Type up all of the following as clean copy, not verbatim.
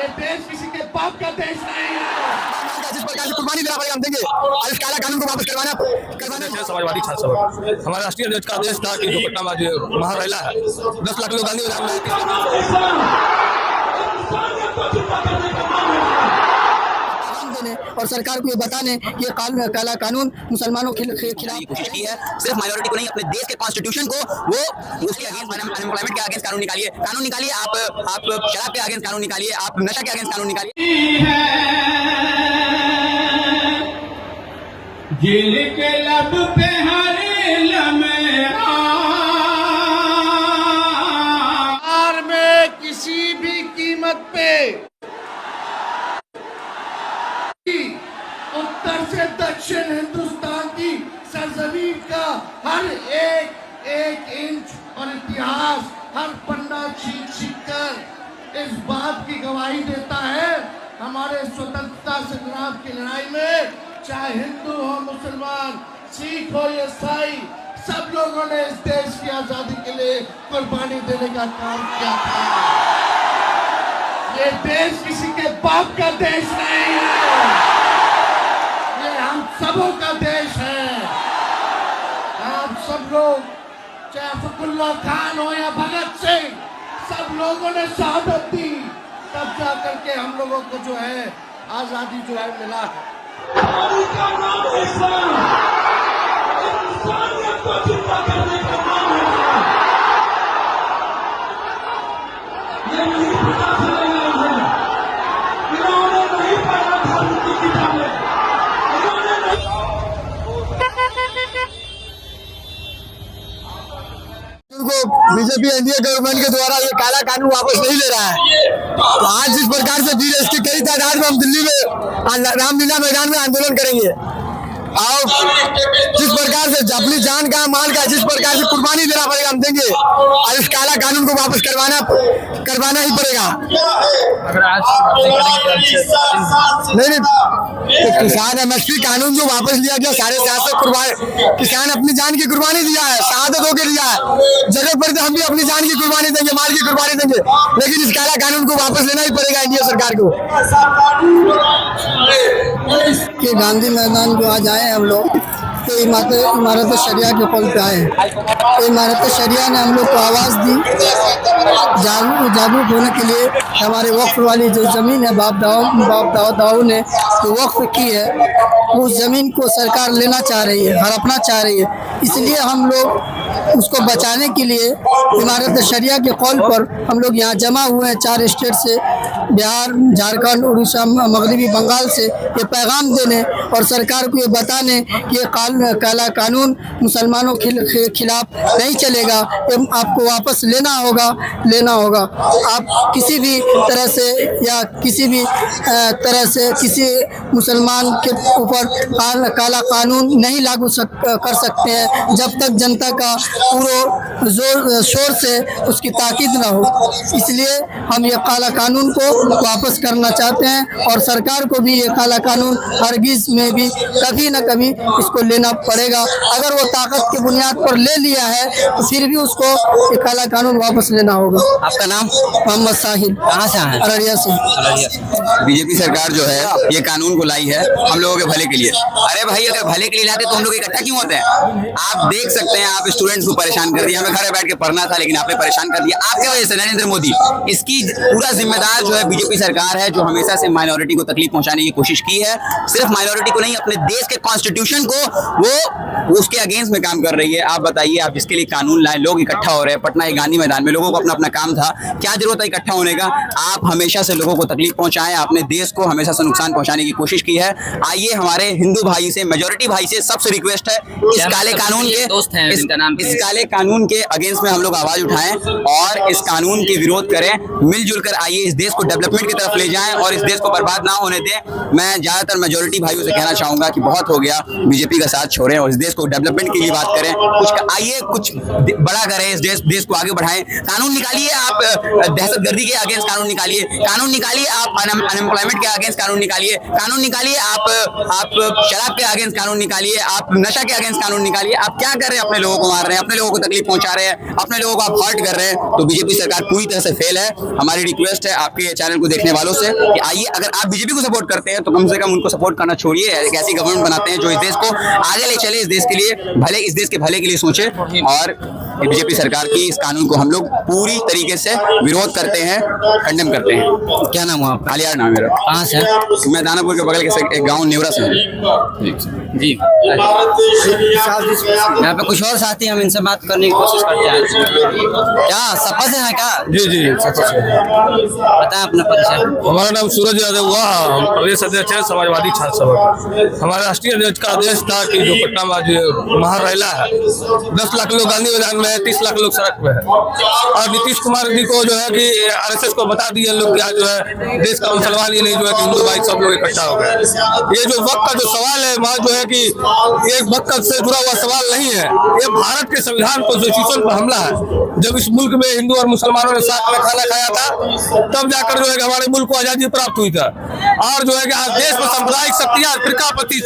ये देश किसी के बाप का देश नहीं है। जिस प्रकार से कुर्बानी देना पड़ेगा हम देंगे और इस काला कानून को वापस करवाना समाजवादी छात्र सभा हमारा राष्ट्रीय अध्यक्ष का आदेश था कि दुर्घटना में जो महामहिला है 10 लाख लोग गांधी देने और सरकार को ये बताने कि ये काला कानून मुसलमानों के खिलाफ कोशिश की है। सिर्फ माइनॉरिटी को नहीं, अपने देश के कॉन्स्टिट्यूशन को वो उसके अगेंस्ट, अनएम्प्लॉयमेंट के अगेंस्ट कानून निकालिए, आप शराब के अगेंस्ट कानून निकालिए, आप नशा के अगेंस्ट कानून निकालिए। जेल के लब पे हर लम्हा में किसी भी कीमत पे उत्तर से दक्षिण हिंदुस्तान की सरजमीन का हर एक इंच और इतिहास हर पन्ना छीन कर इस बात की गवाही देता है, हमारे स्वतंत्रता संग्राम की लड़ाई में चाहे हिंदू हो, मुसलमान, सिख हो, ईसाई, सब लोगों ने इस देश की आजादी के लिए कुर्बानी देने का काम किया था। ये देश किसी के बाप का देश नहीं है, ये हम सबों का देश है। आप सब लोग, चाहे फखरुल्लाह खान हो या भगत सिंह, सब लोगों ने शहादत दी, तब जा करके हम लोगों को जो है आजादी जो है मिला है। का नाम इस्लाम, इंसानियत को जिंदा करने का नाम है। ये नहीं पता चलेगा इन्हें, इन्होंने नहीं पढ़ा धर्म की किताबें, इन्होंने नहीं। बीजेपी एनडीए गवर्नमेंट के द्वारा ये काला कानून वापस नहीं ले रहा है। तो आज जिस प्रकार से वीर इसकी कई तादाद में हम दिल्ली में रामलीला मैदान में आंदोलन करेंगे और जिस प्रकार से अपनी जान का, माल का, जिस प्रकार से कुर्बानी देना पड़ेगा हम देंगे और इस काला कानून को वापस करवाना ही पड़ेगा। अगर आज नहीं तो किसान एमएसपी कानून जो वापस लिया गया, 750 किसान अपनी जान की कुर्बानी दिया है, शहादत होकर दिया है, जगह पर तो हम भी अपनी जान की कुर्बानी देंगे, माल की कुर्बानी देंगे, लेकिन इस काला कानून को वापस लेना ही पड़ेगा एनडीए सरकार को। कि गांधी मैदान जो आज आए हम लोग, तो इमारत शरिया के कॉल पे आए। तो इमारत शरिया ने हम लोग को आवाज़ दी जागरूक होने के लिए। हमारे वक्फ वाली जो ज़मीन है, बाप दाऊ ने जो वक्फ की है, उस ज़मीन को सरकार लेना चाह रही है, हड़पना चाह रही है। इसलिए हम लोग उसको बचाने के लिए इमारत शरिया के कॉल पर हम लोग यहाँ जमा हुए हैं। 4 स्टेट से, बिहार, झारखंड, उड़ीसा, मगरबी बंगाल से ये पैगाम देने और सरकार को ये बताने कि ये काला कानून मुसलमानों के खिलाफ नहीं चलेगा, आपको वापस लेना होगा। आप किसी भी तरह से या किसी भी तरह से किसी मुसलमान के ऊपर काला कानून नहीं लागू कर सकते हैं जब तक जनता का पूरा जोर शोर से उसकी ताकीद ना हो। इसलिए हम ये काला कानून को वापस करना चाहते हैं और सरकार को भी ये काला कानून हरगिज़ में भी कभी न कभी इसको लेना पड़ेगा। अगर वो ताकत की बुनियाद पर ले लिया है तो फिर भी उसको ये काला कानून वापस लेना होगा। आपका नाम? मोहम्मद साहिल। कहाँ से आए? अररिया से। बीजेपी सरकार जो है ये कानून को लाई है हम लोगों के भले के लिए। अरे भाई, अगर भले के लिए लाते तो हम लोग इकट्ठा क्यों होते हैं? आप देख सकते हैं, आप स्टूडेंट्स को परेशान कर दिया, हमें घर बैठ के पढ़ना था लेकिन आपने परेशान कर दिया। आपके वजह से नरेंद्र मोदी, इसकी पूरा जिम्मेदार जो है बीजेपी सरकार है, जो हमेशा से माइनॉरिटी को तकलीफ पहुंचाने की कोशिश की है। सिर्फ माइनॉरिटी को नहीं, अपने देश के कॉन्स्टिट्यूशन को वो उसके अगेंस्ट में काम कर रही है। आप बताइए, आप जिसके लिए कानून लाए, लोग इकट्ठा हो रहे हैं पटना के गांधी मैदान में, लोगों को अपना अपना काम था, क्या जरूरत है इकट्ठा होने का? आप हमेशा से लोगों को तकलीफ पहुंचाएं, अपने देश को हमेशा से नुकसान पहुंचाने की कोशिश की है। आइए हमारे हिंदू भाई से, मेजोरिटी भाई से सबसे रिक्वेस्ट है, इस काले कानून के अगेंस्ट में हम लोग आवाज उठाएं और इस कानून के विरोध करें। मिलजुल कर आइए इस देश को डेवलपमेंट की तरफ ले जाएं और इस देश को बर्बाद ना होने दें। मैं ज्यादातर मेजोरिटी भाइयों से कहना चाहूंगा कि बहुत हो गया, बीजेपी का साथ छोड़ें और इस देश को डेवलपमेंट की बात करें, आइए कुछ बड़ा करें, इस देश को आगे बढ़ाएं। कानून निकालिए, आप दहशतगर्दी के अगेंस्ट कानून निकालिए, कानून निकालिए, आप अनएम्प्लॉयमेंट के अगेंस्ट कानून निकालिए, कानून निकालिए, आप शराब के अगेंस्ट कानून निकालिए, आप नशा के अगेंस्ट कानून निकालिए। आप क्या कर रहे हैं? अपने लोगों को मार रहे हैं, अपने लोगों को तकलीफ पहुंचा रहे हैं, अपने लोगों को आप हर्ट कर रहे हैं। तो बीजेपी सरकार पूरी तरह से फेल है। हमारी रिक्वेस्ट है आपके चैनल को देखने वालों से कि आइए, अगर आप बीजेपी को सपोर्ट करते हैं तो कम से कम उनको सपोर्ट करना छोड़िए, एक ऐसी गवर्नमेंट बनाते हैं जो इस देश को आगे ले चले, इस देश के लिए भले, इस देश के भले के लिए सोचे। और बीजेपी सरकार की इस कानून को हम लोग पूरी तरीके से विरोध करते हैं, कंडेम करते हैं। क्या नाम हुआ? आलियार नाम मेरा। कहाँ से? मैं दानापुर के बगल के एक गाँव नेवरा से हूँ। जी, यहाँ पे कुछ और साथी, हम इनसे बात करने की कोशिश करते हैं। क्या सपा से है क्या? जी जी, बताएं अपना परिचय। हमारा नाम सूरज यादव हुआ, हम प्रदेश अध्यक्ष हैं समाजवादी छात्र सभा। हमारे राष्ट्रीय अध्यक्ष का आदेश था कि जो पटना में आज महारैला है, 10 लाख लोग गांधी मैदान में है, 30 लाख लोग सड़क पे है। और नीतीश कुमार जी को जो है कि आरएसएस को बता दिए लोग कि आज जो है देश का मुसलमान ही नहीं, जो है कि हिंदू भाई सब लोग इकट्ठा हो गए। ये जो वक्त का जो सवाल है, वहाँ जो है कि एक वक्त से जुड़ा हुआ सवाल नहीं है, ये भारत के संविधान कॉन्स्टिट्यूशन पर हमला है। जब इस मुल्क में हिंदू और मुसलमानों ने साथ में खाना खाया था, तब जाकर जो है कि हमारे मुल्क को आजादी प्राप्त हुई था। और जो है कि आज देश में सांप्रदायिक शक्तियां फिरकापति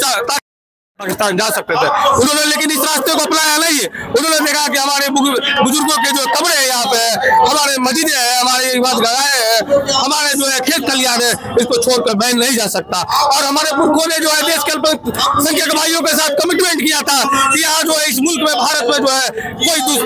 पाकिस्तान जा सकते थे, उन्होंने लेकिन इस रास्ते को अपनाया नहीं है। उन्होंने देखा कि हमारे बुजुर्गों के जो कब्रें हैं यहाँ पे, हमारे मस्जिदें हैं, हमारे इबादतगाहें हैं, हमारे जो है खेत खलियान है, इसको छोड़कर बैन नहीं जा सकता। और हमारे पुरखों ने जो है देश के अल्पसंख्यक भाइयों के साथ कमिटमेंट किया था कि यहाँ जो है इस मुल्क में, भारत में जो है कोई